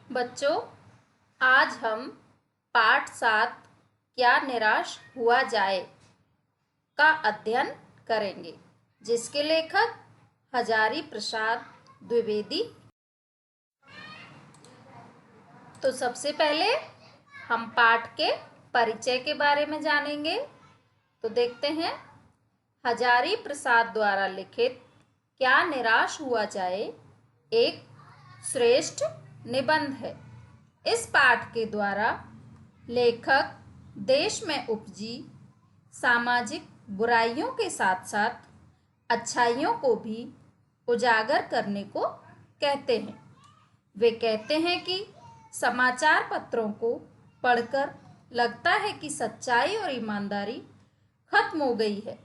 बच्चों, आज हम पाठ 7 क्या निराश हुआ जाए का अध्ययन करेंगे, जिसके लेखक हजारी प्रसाद द्विवेदी। तो सबसे पहले हम पाठ के परिचय के बारे में जानेंगे। तो देखते हैं, हजारी प्रसाद द्वारा लिखित क्या निराश हुआ जाए एक श्रेष्ठ निबंध है। इस पाठ के द्वारा लेखक देश में उपजी सामाजिक बुराइयों के साथ साथ अच्छाइयों को भी उजागर करने को कहते हैं। वे कहते हैं कि समाचार पत्रों को पढ़कर लगता है कि सच्चाई और ईमानदारी खत्म हो गई है।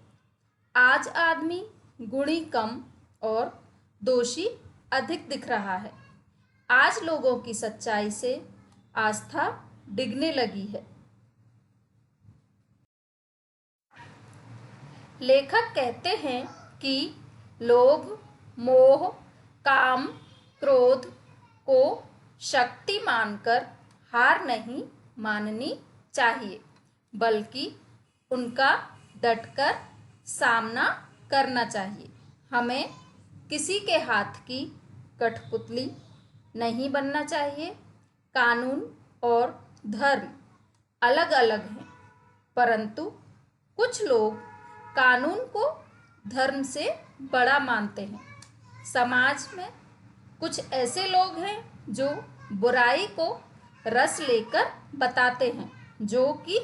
आज आदमी गुणी कम और दोषी अधिक दिख रहा है। आज लोगों की सच्चाई से आस्था डिगने लगी है। लेखक कहते हैं कि लोभ, मोह, काम, क्रोध को शक्ति मानकर हार नहीं माननी चाहिए, बल्कि उनका डटकर सामना करना चाहिए। हमें किसी के हाथ की कठपुतली नहीं बनना चाहिए। कानून और धर्म अलग अलग हैं, परंतु कुछ लोग कानून को धर्म से बड़ा मानते हैं। समाज में कुछ ऐसे लोग हैं जो बुराई को रस लेकर बताते हैं, जो कि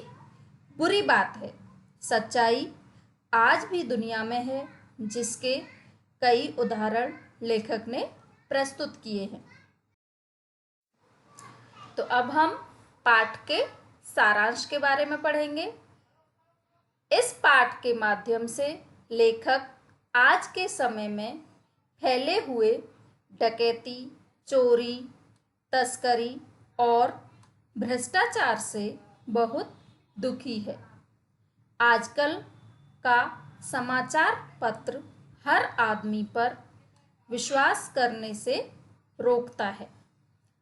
बुरी बात है। सच्चाई आज भी दुनिया में है, जिसके कई उदाहरण लेखक ने प्रस्तुत किए हैं। तो अब हम पाठ के सारांश के बारे में पढ़ेंगे। इस पाठ के माध्यम से लेखक आज के समय में फैले हुए डकैती, चोरी, तस्करी और भ्रष्टाचार से बहुत दुखी है। आजकल का समाचार पत्र हर आदमी पर विश्वास करने से रोकता है।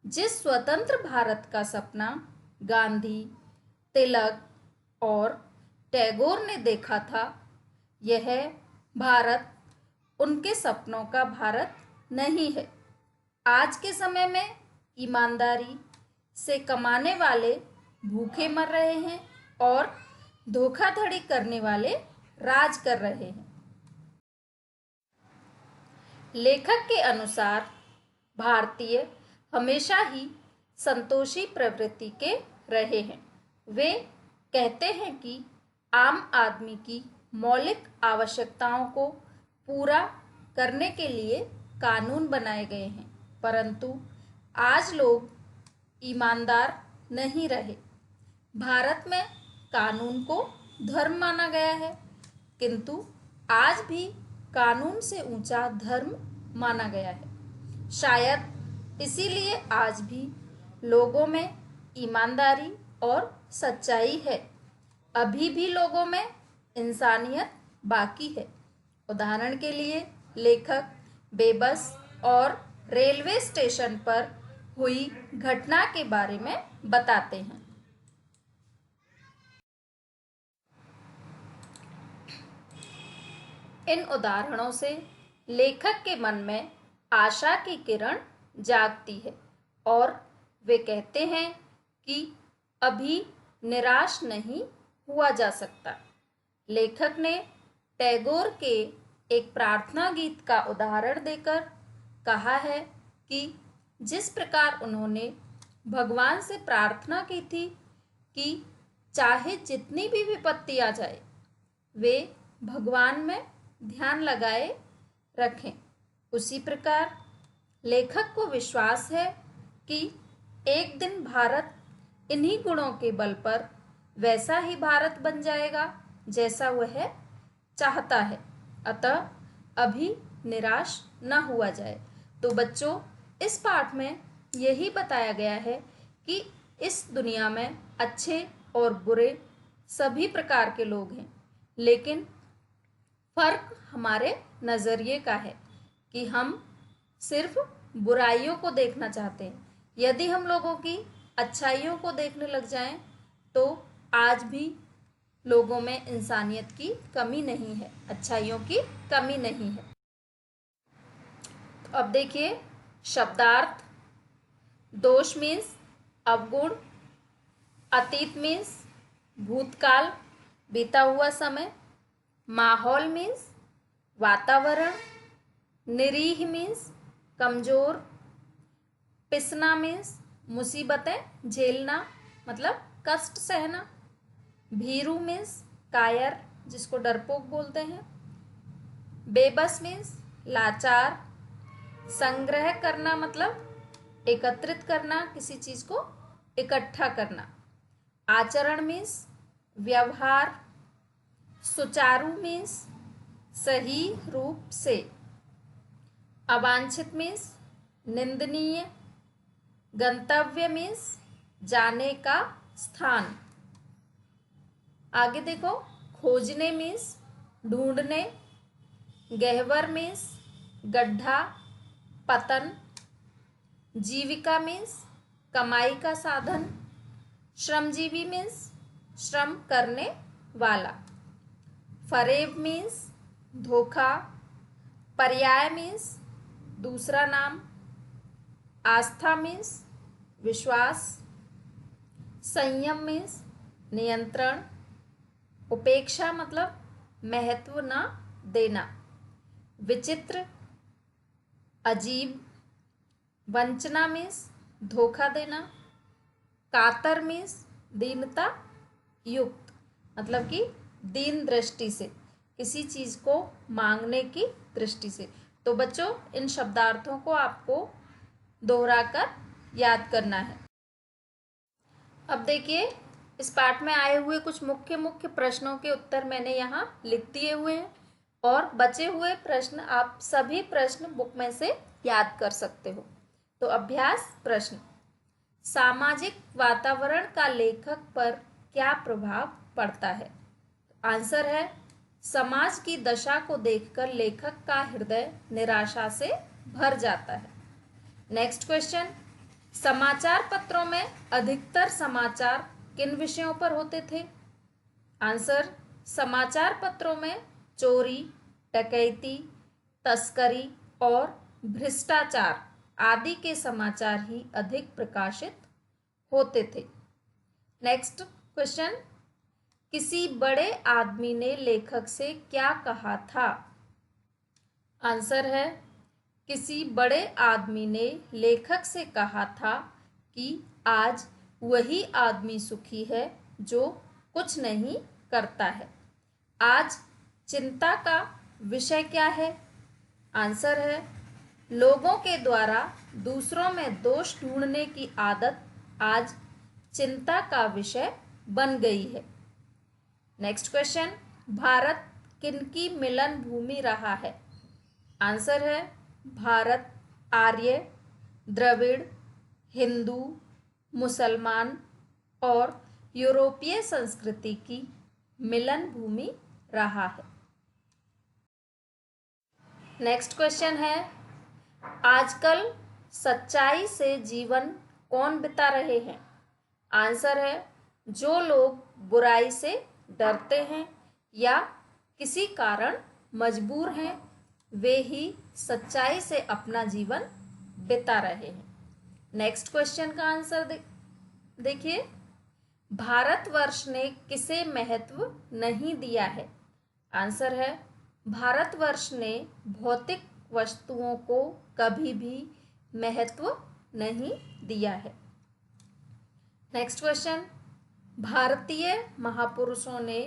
जिस स्वतंत्र भारत का सपना गांधी, तिलक और टैगोर ने देखा था, यह भारत उनके सपनों का भारत नहीं है। आज के समय में ईमानदारी से कमाने वाले भूखे मर रहे हैं और धोखाधड़ी करने वाले राज कर रहे हैं। लेखक के अनुसार भारतीय हमेशा ही संतोषी प्रवृत्ति के रहे हैं। वे कहते हैं कि आम आदमी की मौलिक आवश्यकताओं को पूरा करने के लिए कानून बनाए गए हैं, परंतु आज लोग ईमानदार नहीं रहे। भारत में कानून को धर्म माना गया है, किंतु आज भी कानून से ऊंचा धर्म माना गया है। शायद इसीलिए आज भी लोगों में ईमानदारी और सच्चाई है। अभी भी लोगों में इंसानियत बाकी है। उदाहरण के लिए लेखक बेबस और रेलवे स्टेशन पर हुई घटना के बारे में बताते हैं। इन उदाहरणों से लेखक के मन में आशा की किरण जागती है और वे कहते हैं कि अभी निराश नहीं हुआ जा सकता। लेखक ने टैगोर के एक प्रार्थना गीत का उदाहरण देकर कहा है कि जिस प्रकार उन्होंने भगवान से प्रार्थना की थी कि चाहे जितनी भी विपत्ति आ जाए, वे भगवान में ध्यान लगाए रखें, उसी प्रकार लेखक को विश्वास है कि एक दिन भारत इन्हीं गुणों के बल पर वैसा ही भारत बन जाएगा जैसा वह चाहता है। अतः अभी निराश न हुआ जाए। तो बच्चों, इस पाठ में यही बताया गया है कि इस दुनिया में अच्छे और बुरे सभी प्रकार के लोग हैं, लेकिन फर्क हमारे नज़रिए का है कि हम सिर्फ बुराइयों को देखना चाहते हैं, यदि हम लोगों की अच्छाइयों को देखने लग जाएं तो आज भी लोगों में इंसानियत की कमी नहीं है, अच्छाइयों की कमी नहीं है। तो अब देखिए शब्दार्थ। दोष मीन्स अवगुण, अतीत मीन्स भूतकाल, बीता हुआ समय, माहौल मीन्स वातावरण, निरीह मीन्स कमजोर, पिसना मीन्स मुसीबतें झेलना मतलब कष्ट सहना, भीरू मीन्स कायर जिसको डरपोक बोलते हैं, बेबस मीन्स लाचार, संग्रह करना मतलब एकत्रित करना, किसी चीज को इकट्ठा करना, आचरण मीन्स व्यवहार, सुचारू मीन्स सही रूप से, अवांछित मीन्स निंदनीय, गंतव्य मीन्स जाने का स्थान। आगे देखो खोजने मीन्स ढूंढने, गहवर मीन्स गड्ढा, पतन, जीविका मीन्स कमाई का साधन, श्रमजीवी मीन्स श्रम करने वाला, फरेब मीन्स धोखा, पर्याय मीन्स दूसरा नाम, आस्था मीन्स विश्वास, संयम मीन्स नियंत्रण, उपेक्षा मतलब महत्व न देना, विचित्र अजीब, वंचना मीन्स धोखा देना, कातर मीन्स दीनता युक्त मतलब कि दीन दृष्टि से, किसी चीज को मांगने की दृष्टि से। तो बच्चों इन शब्दार्थों को आपको दोहराकर याद करना है। अब देखिए इस पाठ में आए हुए कुछ मुख्य मुख्य प्रश्नों के उत्तर मैंने यहाँ लिख दिए हुए हैं और बचे हुए प्रश्न आप सभी प्रश्न बुक में से याद कर सकते हो। तो अभ्यास प्रश्न, सामाजिक वातावरण का लेखक पर क्या प्रभाव पड़ता है? आंसर है समाज की दशा को देखकर लेखक का हृदय निराशा से भर जाता है। नेक्स्ट क्वेश्चन, समाचार पत्रों में अधिकतर समाचार किन विषयों पर होते थे? आंसर समाचार पत्रों में चोरी, डकैती, तस्करी और भ्रष्टाचार आदि के समाचार ही अधिक प्रकाशित होते थे। नेक्स्ट क्वेश्चन, किसी बड़े आदमी ने लेखक से क्या कहा था? आंसर है किसी बड़े आदमी ने लेखक से कहा था कि आज वही आदमी सुखी है जो कुछ नहीं करता है। आज चिंता का विषय क्या है? आंसर है लोगों के द्वारा दूसरों में दोष ढूंढने की आदत आज चिंता का विषय बन गई है। नेक्स्ट क्वेश्चन, भारत किनकी मिलन भूमि रहा है? आंसर है भारत आर्य, द्रविड़, हिंदू, मुसलमान और यूरोपीय संस्कृति की मिलन भूमि रहा है। नेक्स्ट क्वेश्चन है, आजकल सच्चाई से जीवन कौन बिता रहे हैं? आंसर है जो लोग बुराई से डरते हैं या किसी कारण मजबूर हैं वे ही सच्चाई से अपना जीवन बिता रहे हैं। नेक्स्ट क्वेश्चन का आंसर देखिए, भारतवर्ष ने किसे महत्व नहीं दिया है? आंसर है भारतवर्ष ने भौतिक वस्तुओं को कभी भी महत्व नहीं दिया है। नेक्स्ट क्वेश्चन, भारतीय महापुरुषों ने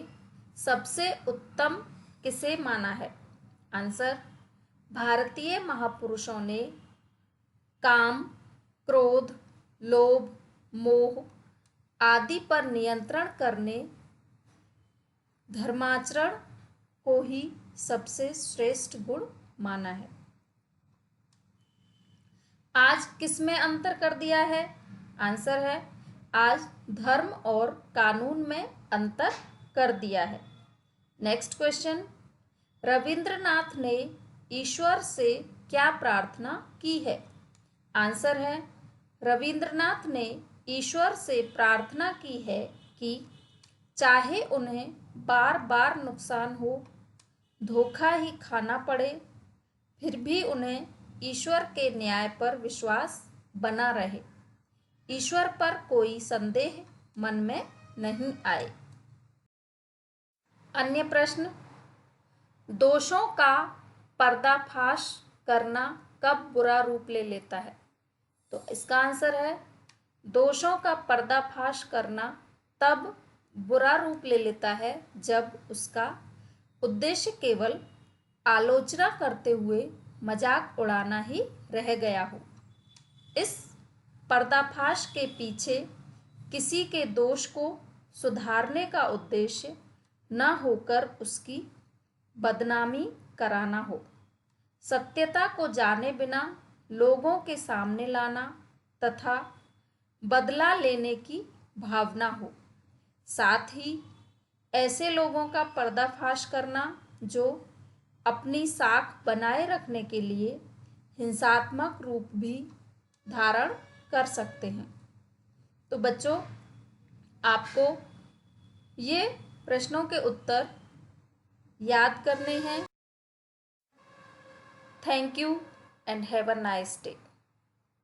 सबसे उत्तम किसे माना है? आंसर भारतीय महापुरुषों ने काम, क्रोध, लोभ, मोह आदि पर नियंत्रण करने धर्माचरण को ही सबसे श्रेष्ठ गुण माना है। आज किसमें अंतर कर दिया है? आंसर है आज धर्म और कानून में अंतर कर दिया है। नेक्स्ट क्वेश्चन, रविंद्रनाथ ने ईश्वर से क्या प्रार्थना की है? आंसर है रविंद्रनाथ ने ईश्वर से प्रार्थना की है कि चाहे उन्हें बार बार नुकसान हो, धोखा ही खाना पड़े, फिर भी उन्हें ईश्वर के न्याय पर विश्वास बना रहे, ईश्वर पर कोई संदेह मन में नहीं आए। अन्य प्रश्न, दोषों का पर्दाफाश करना कब बुरा रूप ले लेता है? तो इसका आंसर है, दोषों का पर्दाफाश करना तब बुरा रूप ले लेता है जब उसका उद्देश्य केवल आलोचना करते हुए मजाक उड़ाना ही रह गया हो। इस पर्दाफाश के पीछे किसी के दोष को सुधारने का उद्देश्य न होकर उसकी बदनामी कराना हो, सत्यता को जाने बिना लोगों के सामने लाना तथा बदला लेने की भावना हो, साथ ही ऐसे लोगों का पर्दाफाश करना जो अपनी साख बनाए रखने के लिए हिंसात्मक रूप भी धारण कर सकते हैं। तो बच्चों, आपको ये प्रश्नों के उत्तर याद करने हैं। Thank you and have a nice day.